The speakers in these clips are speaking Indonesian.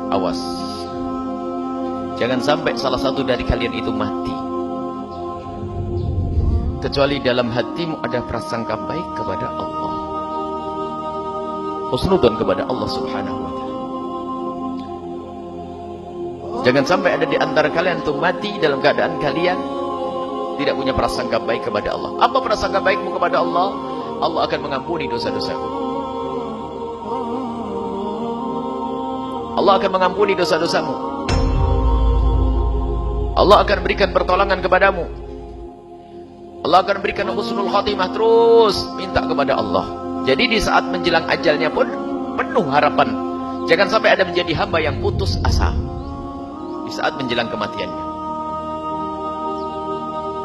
Awas, jangan sampai salah satu dari kalian itu mati kecuali dalam hatimu ada prasangka baik kepada Allah, husnudzon kepada Allah Subhanahu wa ta'ala. Jangan sampai ada di antara kalian itu mati dalam keadaan kalian tidak punya prasangka baik kepada Allah. Apa prasangka baikmu kepada Allah? Allah akan mengampuni dosa-dosamu. Allah akan mengampuni dosa-dosamu. Allah akan berikan pertolongan kepadamu. Allah akan berikan husnul khatimah. Terus minta kepada Allah. Jadi di saat menjelang ajalnya pun penuh harapan. Jangan sampai ada menjadi hamba yang putus asa di saat menjelang kematiannya.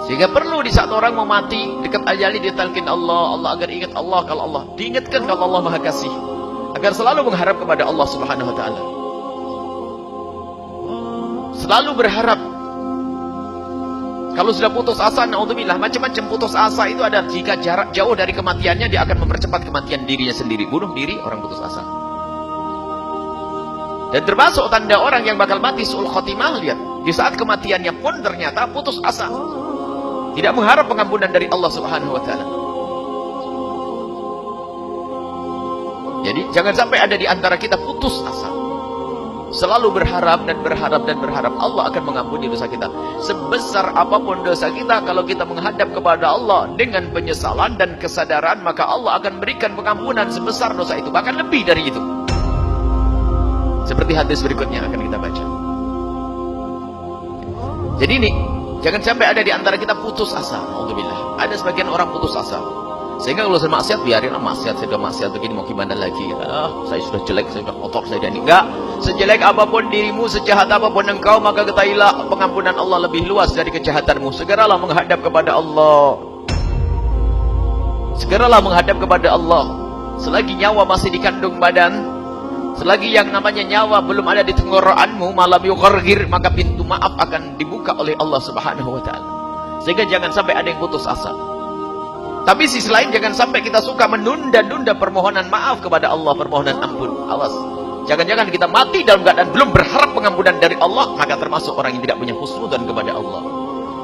Sehingga perlu di saat orang mau mati dekat ajalnya ditalkin Allah, Allah agar ingat Allah kalau Allah diingatkan kalau Allah Maha Kasih, agar selalu mengharap kepada Allah Subhanahu wa ta'ala. Selalu berharap. Kalau sudah putus asa, naudzubillah, macam-macam putus asa itu ada. Jika jarak jauh dari kematiannya, dia akan mempercepat kematian dirinya sendiri. Bunuh diri orang putus asa. Dan termasuk tanda orang yang bakal mati su'ul khotimah, lihat. Di saat kematiannya pun ternyata putus asa. Tidak mengharap pengampunan dari Allah Subhanahu wa ta'ala. Jadi jangan sampai ada di antara kita putus asa. Selalu berharap dan berharap dan berharap Allah akan mengampuni dosa kita. Sebesar apapun dosa kita, kalau kita menghadap kepada Allah dengan penyesalan dan kesadaran, maka Allah akan berikan pengampunan sebesar dosa itu, bahkan lebih dari itu. Seperti hadis berikutnya akan kita baca. Jadi ini, jangan sampai ada di antara kita putus asa. Alhamdulillah. Ada sebagian orang putus asa. Sehingga kalau saya maksiat, biarinlah maksiat. Saya sudah maksiat begini, mau gimana lagi? Saya sudah jelek, saya sudah kotor, saya dan enggak. Sejelek apapun dirimu, sejahat apapun engkau, maka ketahuilah pengampunan Allah lebih luas dari kejahatanmu. Segeralah menghadap kepada Allah. Segeralah menghadap kepada Allah. Selagi nyawa masih dikandung badan, selagi yang namanya nyawa belum ada di tenggorokanmu, malam yuqargir, maka pintu maaf akan dibuka oleh Allah Subhanahu wa ta'ala. Sehingga jangan sampai ada yang putus asa. Tapi sisi lain jangan sampai kita suka menunda-nunda permohonan maaf kepada Allah, permohonan ampun. Awas. Jangan-jangan kita mati dalam keadaan belum berharap pengampunan dari Allah, maka termasuk orang yang tidak punya husnudzon kepada Allah.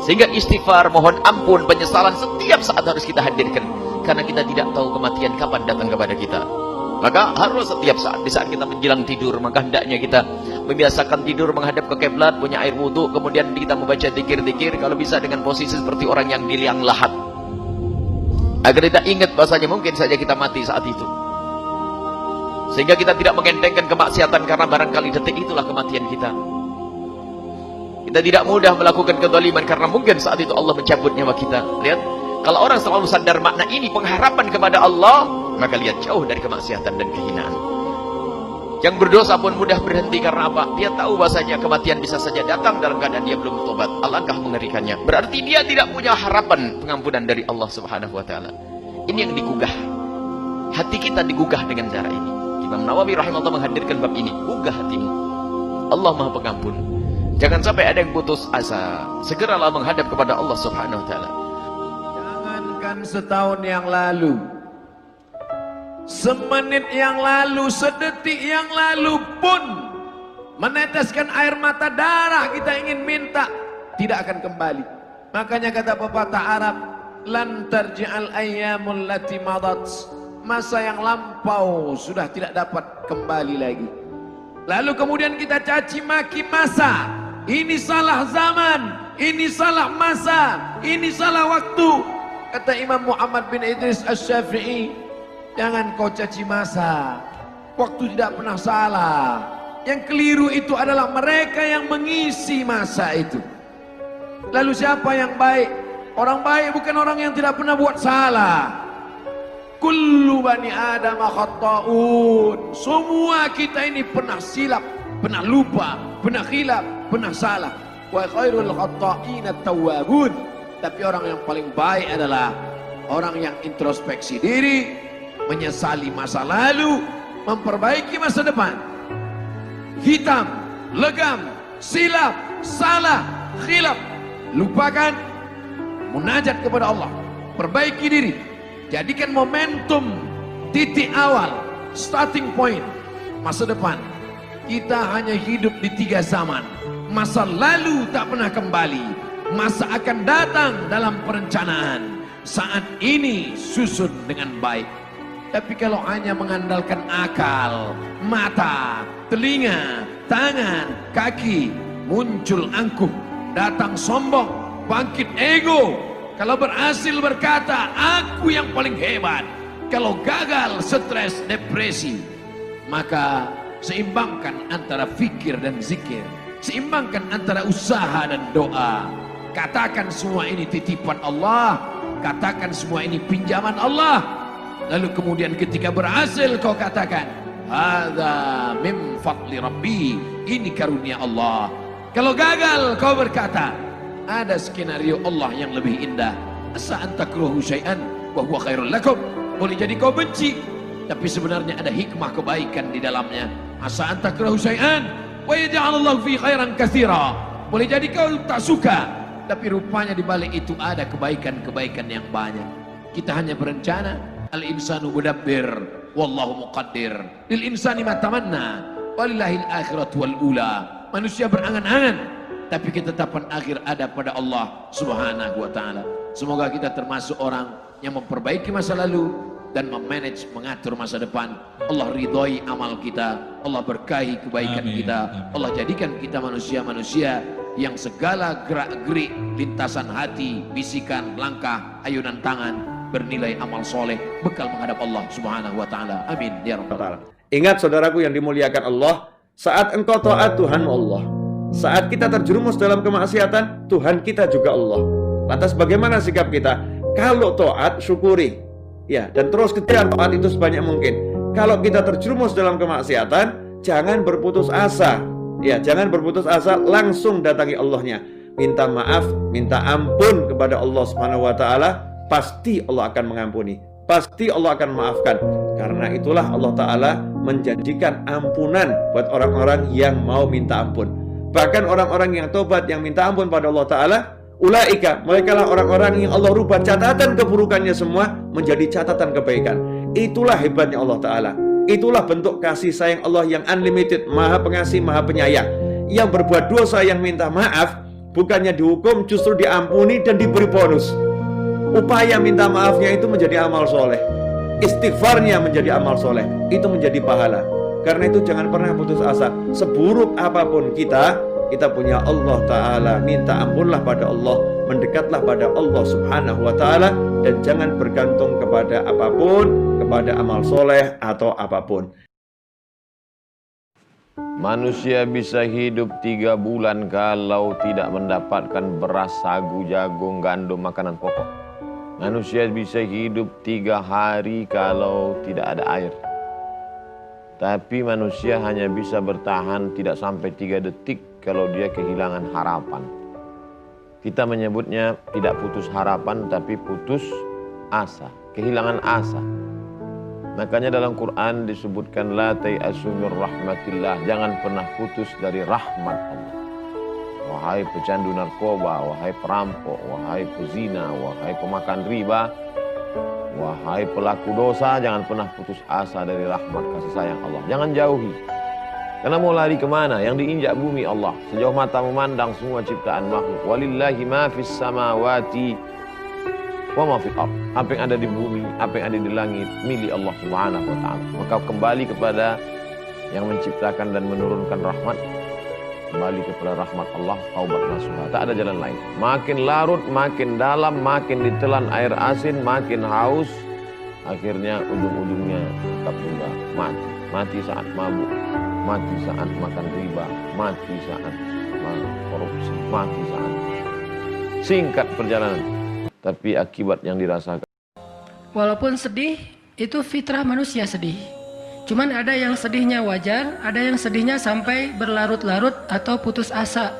Sehingga istighfar, mohon ampun, penyesalan setiap saat harus kita hadirkan. Karena kita tidak tahu kematian kapan datang kepada kita. Maka harus setiap saat, di saat kita menjelang tidur, maka hendaknya kita membiasakan tidur menghadap ke kiblat, punya air wudhu, kemudian kita membaca zikir-zikir, kalau bisa dengan posisi seperti orang yang di liang lahat. Agar kita ingat bahasanya mungkin saja kita mati saat itu. Sehingga kita tidak mengentengkan kemaksiatan, karena barangkali detik itulah kematian kita. Kita tidak mudah melakukan kezaliman, karena mungkin saat itu Allah mencabut nyawa kita. Lihat, kalau orang selalu sadar makna ini, pengharapan kepada Allah, maka lihat jauh dari kemaksiatan dan kehinaan. Yang berdosa pun mudah berhenti, karena apa? Dia tahu bahasanya kematian bisa saja datang dalam keadaan dia belum bertobat. Alangkah mengerikannya. Berarti dia tidak punya harapan pengampunan dari Allah Subhanahu wa ta'ala. Ini yang digugah. Hati kita digugah dengan cara ini. Imam Nawawi rahimahullah menghadirkan bab ini. Gugah hatimu. Allah Maha Pengampun. Jangan sampai ada yang putus asa. Segeralah menghadap kepada Allah Subhanahu wa ta'ala. Jangankan setahun yang lalu, semenit yang lalu, sedetik yang lalu pun meneteskan air mata darah kita ingin minta, tidak akan kembali. Makanya kata pepatah Arab, lan tarji'al ayyamul lati madat, masa yang lampau sudah tidak dapat kembali lagi. Lalu kemudian kita caci maki masa, ini salah zaman, ini salah masa, ini salah waktu. Kata Imam Muhammad bin Idris Asy-Syafi'i, jangan kau caci masa, waktu tidak pernah salah. Yang keliru itu adalah mereka yang mengisi masa itu. Lalu siapa yang baik? Orang baik bukan orang yang tidak pernah buat salah. Kullu bani Adam khata'un. Semua kita ini pernah silap, pernah lupa, pernah khilaf, pernah salah. Wa khairul khata'in at-tawwabun. Tapi orang yang paling baik adalah orang yang introspeksi diri, menyesali masa lalu, memperbaiki masa depan. Hitam, legam, silap, salah, khilaf, lupakan, munajat kepada Allah, perbaiki diri, jadikan momentum, titik awal, starting point, masa depan. Kita hanya hidup di 3 zaman. Masa lalu tak pernah kembali, masa akan datang dalam perencanaan, saat ini susun dengan baik. Tapi kalau hanya mengandalkan akal, mata, telinga, tangan, kaki, muncul angkuh, datang sombong, bangkit ego. Kalau berhasil berkata, aku yang paling hebat. Kalau gagal, stres, depresi. Maka seimbangkan antara fikir dan zikir. Seimbangkan antara usaha dan doa. Katakan semua ini titipan Allah. Katakan semua ini pinjaman Allah. Lalu kemudian ketika berhasil kau katakan, hadza min fadli rabbi, ini karunia Allah. Kalau gagal kau berkata, ada skenario Allah yang lebih indah. Asa antakruhu syai'an wa huwa khairul lakum. Boleh jadi kau benci, tapi sebenarnya ada hikmah kebaikan di dalamnya. Asa antakrahu syai'an wa yaj'alallahu fi khairan katsira. Boleh jadi kau tak suka, tapi rupanya di balik itu ada kebaikan-kebaikan yang banyak. Kita hanya berencana, al-insanu mudabbir wallahu muqaddir. Lil insani ma tamanna walillahil akhiratu wal ula. Manusia berangan-angan, tapi ketetapan akhir ada pada Allah Subhanahu wa taala. Semoga kita termasuk orang yang memperbaiki masa lalu dan memanage, mengatur masa depan. Allah ridhoi amal kita, Allah berkahi kebaikan kita, Allah jadikan kita manusia-manusia yang segala gerak-gerik, lintasan hati, bisikan, langkah, ayunan tangan bernilai amal soleh, bekal menghadap Allah Subhanahu wa taala. Amin ya rabbal alamin. Ingat saudaraku yang dimuliakan Allah, saat engkau taat Tuhanmu Allah, saat kita terjerumus dalam kemaksiatan, Tuhan kita juga Allah. Lantas bagaimana sikap kita? Kalau taat, syukuri. Ya, dan terus kejar taat itu sebanyak mungkin. Kalau kita terjerumus dalam kemaksiatan, jangan berputus asa. Ya, jangan berputus asa, langsung datangi Allahnya. Minta maaf, minta ampun kepada Allah Subhanahu wa taala, pasti Allah akan mengampuni. Pasti Allah akan memaafkan. Karena itulah Allah Ta'ala menjanjikan ampunan buat orang-orang yang mau minta ampun. Bahkan orang-orang yang tobat, yang minta ampun pada Allah Ta'ala, ulaika, mereka lah orang-orang yang Allah rubah catatan keburukannya semua menjadi catatan kebaikan. Itulah hebatnya Allah Ta'ala. Itulah bentuk kasih sayang Allah yang unlimited, maha pengasih, maha penyayang. Yang berbuat dosa, yang minta maaf, bukannya dihukum, justru diampuni dan diberi bonus. Upaya minta maafnya itu menjadi amal soleh, istighfarnya menjadi amal soleh, itu menjadi pahala. Karena itu jangan pernah putus asa. Seburuk apapun kita punya Allah Ta'ala. Minta ampunlah pada Allah, mendekatlah pada Allah Subhanahu wa Ta'ala, dan jangan bergantung kepada apapun, kepada amal soleh atau apapun. Manusia bisa hidup 3 bulan kalau tidak mendapatkan beras, sagu, jagung, gandum, makanan pokok. Manusia bisa hidup 3 hari kalau tidak ada air. Tapi manusia hanya bisa bertahan tidak sampai 3 detik kalau dia kehilangan harapan. Kita menyebutnya tidak putus harapan, tapi putus asa, kehilangan asa. Makanya dalam Quran disebutkan la tai'asu mir rahmatillah, jangan pernah putus dari rahmat Allah. Wahai pecandu narkoba, wahai perampok, wahai pezina, wahai pemakan riba, wahai pelaku dosa, jangan pernah putus asa dari rahmat kasih sayang Allah. Jangan jauhi. Karena mau lari kemana? Yang diinjak bumi Allah. Sejauh mata memandang semua ciptaan makhluk. Walillahi ma fis samawati wa ma fil ardh. Apa yang ada di bumi, apa yang ada di langit, milik Allah Subhanahu wa taala. Maka kembali kepada yang menciptakan dan menurunkan rahmat. Kembali kepada rahmat Allah, taubat nasuha. Tak ada jalan lain. Makin larut, makin dalam, makin ditelan air asin, makin haus. Akhirnya ujung-ujungnya tetap juga mati. Mati saat mabuk, mati saat makan riba, mati saat korupsi, mati saat singkat perjalanan. Tapi akibat yang dirasakan. Walaupun sedih, itu fitrah manusia sedih. Cuman ada yang sedihnya wajar, ada yang sedihnya sampai berlarut-larut atau putus asa.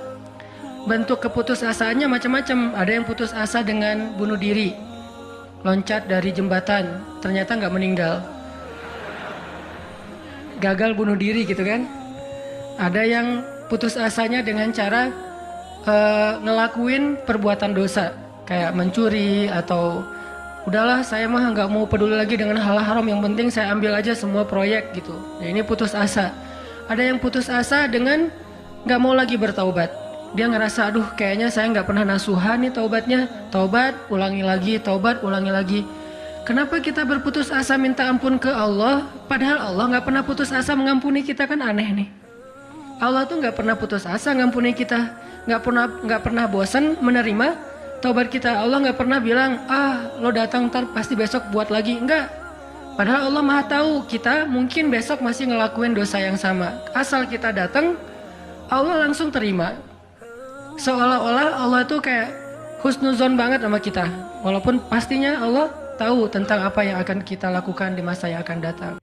Bentuk keputusasaannya macam-macam. Ada yang putus asa dengan bunuh diri, loncat dari jembatan, ternyata nggak meninggal, gagal bunuh diri gitu kan. Ada yang putus asanya dengan cara ngelakuin perbuatan dosa, kayak mencuri atau udahlah saya mah nggak mau peduli lagi dengan hal haram, yang penting saya ambil aja semua proyek gitu. Ya, ini putus asa. Ada yang putus asa dengan nggak mau lagi bertaubat. Dia ngerasa, aduh kayaknya saya nggak pernah nasuhan nih taubatnya. Taubat, ulangi lagi, taubat, ulangi lagi. Kenapa kita berputus asa minta ampun ke Allah, padahal Allah nggak pernah putus asa mengampuni kita? Kan aneh nih. Allah tuh nggak pernah putus asa ngampuni kita, nggak pernah bosan menerima taubat kita. Allah nggak pernah bilang, lo datang ntar pasti besok buat lagi. Enggak. Padahal Allah maha tahu kita mungkin besok masih ngelakuin dosa yang sama. Asal kita datang, Allah langsung terima. Seolah-olah Allah tuh kayak husnuzon banget sama kita. Walaupun pastinya Allah tahu tentang apa yang akan kita lakukan di masa yang akan datang.